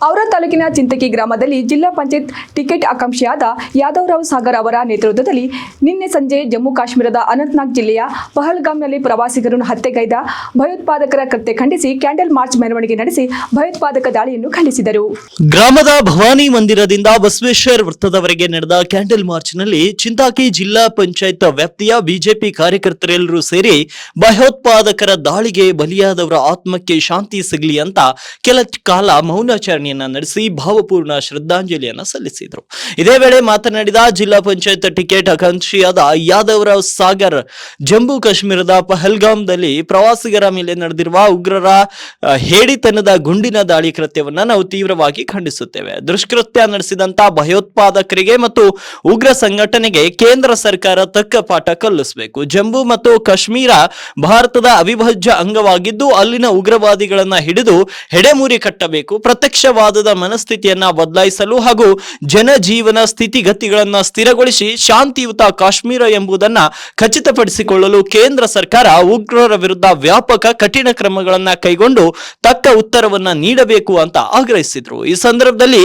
Aura ತಾಲೂಕಿನ ಚಿಂತಕಿ ಗ್ರಾಮದಲ್ಲಿ ಜಿಲ್ಲಾ ಪಂಚಾಯತ್ ಟಿಕೆಟ್ ಆಕಾಂಕ್ಷಿಯಾದ ಯಾದವರಾವ್ ಸಾಗರ್ ಅವರ ನೇತೃತ್ವದಲ್ಲಿ ನಿನ್ನೆ ಸಂಜೆ ಜಮ್ಮು ಕಾಶ್ಮೀರದ ಅನಂತನಾಗ್ ಜಿಲ್ಲೆಯ ಪಹಲ್ಗಾಮ್ನಲ್ಲಿ ಪ್ರವಾಸಿಗರನ್ನು ಹತ್ಯೆಗೈದ ಭಯೋತ್ಪಾದಕರ ಕೃತ್ಯ ಖಂಡಿಸಿ ಕ್ಯಾಂಡಲ್ ಮಾರ್ಚ್ ಮೆರವಣಿಗೆ ನಡೆಸಿ ಭಯೋತ್ಪಾದಕ ದಾಳಿಯನ್ನು ಖಂಡಿಸಿದರು. ಗ್ರಾಮದ ಭವಾನಿ ಮಂದಿರದಿಂದ ಬಸವೇಶ್ವರ ವೃತ್ತದವರೆಗೆ ನಡೆದ ಕ್ಯಾಂಡಲ್ ಮಾರ್ಚ್ನಲ್ಲಿ ಚಿಂತಾಕಿ ಜಿಲ್ಲಾ ಪಂಚಾಯತ್ ವ್ಯಾಪ್ತಿಯ ಬಿಜೆಪಿ ಕಾರ್ಯಕರ್ತರೆಲ್ಲರೂ ಸೇರಿ ಭಯೋತ್ಪಾದಕರ ದಾಳಿಗೆ ಬಲಿಯಾದವರ ಆತ್ಮಕ್ಕೆ ಶಾಂತಿ ಸಿಗಲಿ ಅಂತ ಕೆಲ ಕಾಲ ಮೌನಾಚರಣೆಯನ್ನ ನಡೆಸಿ ಭಾವಪೂರ್ಣ ಶ್ರದ್ಧಾಂಜಲಿಯನ್ನ ಸಲ್ಲಿಸಿದರು. ಇದೇ ವೇಳೆ ಮಾತನಾಡಿದ ಜಿಲ್ಲಾ ಪಂಚಾಯತ್ ಟಿಕೆಟ್ ಆಕಾಂಕ್ಷಿಯಾದ ಯಾದವರಾವ್ ಸಾಗರ್, ಜಮ್ಮು ಕಾಶ್ಮೀರದ ಪಹಲ್ಗಾಮ್ದಲ್ಲಿ ಪ್ರವಾಸಿಗರ ಮೇಲೆ ನಡೆದಿರುವ ಉಗ್ರರ ಹೇಡಿತನದ ಗುಂಡಿನ ದಾಳಿ ಕೃತ್ಯವನ್ನ ನಾವು ತೀವ್ರವಾಗಿ ಖಂಡಿಸುತ್ತೇವೆ. ದುಷ್ಕೃತ್ಯ ನಡೆಸಿದಂತ ಭಯೋತ್ಪಾದಕರಿಗೆ ಮತ್ತು ಉಗ್ರ ಸಂಘಟನೆಗೆ ಕೇಂದ್ರ ಸರ್ಕಾರ ತಕ್ಕ ಪಾಠ ಕಲಿಸಬೇಕು. ಜಮ್ಮು ಮತ್ತು ಕಾಶ್ಮೀರ ಭಾರತದ ಅವಿಭಾಜ್ಯ ಅಂಗವಾಗಿದ್ದು ಅಲ್ಲಿನ ಉಗ್ರವಾದಿಗಳನ್ನ ಹಿಡಿದು ಹೆಡೆಮೂರಿ ಕಟ್ಟಬೇಕು. ಪ್ರತ್ಯಕ್ಷವಾದದ ಮನಸ್ಥಿತಿಯನ್ನ ಬದಲಾಯಿಸಲು ಹಾಗೂ ಜನಜೀವನ ಸ್ಥಿತಿಗತಿಗಳನ್ನ ಸ್ಥಿರಗೊಳಿಸಿ ಶಾಂತಿಯುತ ಕಾಶ್ಮೀರ ಎಂಬುದನ್ನ ಖಚಿತಪಡಿಸಿಕೊಳ್ಳಲು ಕೇಂದ್ರ ಸರ್ಕಾರ ಉಗ್ರರ ವಿರುದ್ಧ ವ್ಯಾಪಕ ಕಠಿಣ ಕ್ರಮಗಳನ್ನ ಕೈಗೊಂಡು ತಕ್ಕ ಉತ್ತರವನ್ನ ನೀಡಬೇಕು ಅಂತ ಆಗ್ರಹಿಸಿದ್ರು. ಈ ಸಂದರ್ಭದಲ್ಲಿ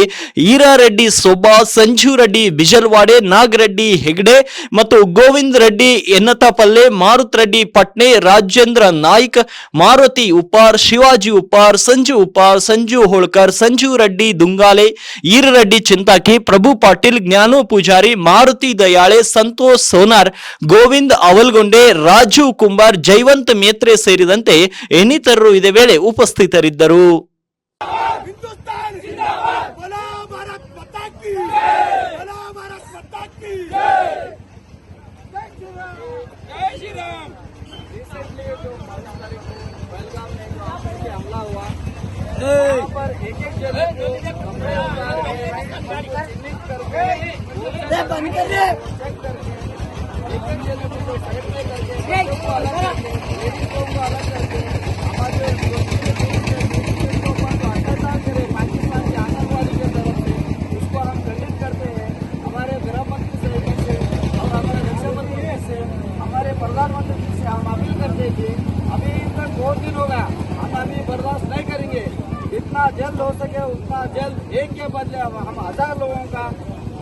ಈರಾರೆಡ್ಡಿ ಸೊಬ್ಬಾ, ಸಂಜು ರೆಡ್ಡಿ ಬಿಜಲ್ವಾಡೆ, ನಾಗರೆಡ್ಡಿ ಹೆಗ್ಡೆ ಮತ್ತು ಗೋವಿಂದ್ ರೆಡ್ಡಿ ಎನ್ನತಪಲ್ಲೆ, ಮಾರುತ್ ರೆಡ್ಡಿ ಪಟ್ನೆ, ರಾಜೇಂದ್ರ ನಾಯ್ಕ್, ಮಾರುತಿ ಉಪ್ಪಾರ್, ಶಿವಾಜಿ ಉಪ್ಪಾರ್, ಸಂಜು ಉಪ್ಪಾರ್, ಸಂಜು ಹೋಳ್ಕರ್, ಸಂಜು ರೆಡ್ಡಿ ದುಂಗಾಲೆ, ಈರರೆಡ್ಡಿ ಚಿಂತಾಕಿ, ಪ್ರಭು ಪಾಟೀಲ್, ಜ್ಞಾನು ಪೂಜಾರಿ, ಮಾರುತಿ ದಯಾಳೆ, ಸಂತೋಷ್ ಸೋನಾರ್, ಗೋವಿಂದ್ ಅವಲ್ಗೊಂಡೆ, ರಾಜು ಕುಂಬಾರ್, ಜೈವಂತ್ ಮೇತ್ರೆ ಸೇರಿದಂತೆ ಇನ್ನಿತರರು ಇದೇ ವೇಳೆ ಉಪಸ್ಥಿತರಿದ್ದರು. प्रधानमंत्री जी से हम अपील करते हैं कि अभी तक बहुत दिन होगा, हम अभी बर्दाश्त नहीं करेंगे. जितना जल्द हो सके उतना जल्द एक के बदले हम 1000 लोगों का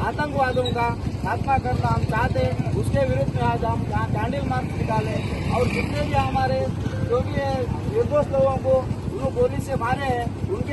आतंकवादियों का खात्मा करना हम चाहते हैं. उसके विरुद्ध में आज हम कैंडल मार्च निकाले और जितने भी हमारे जो भी निर्दोष लोगों को उन्होंने गोली से मारे हैं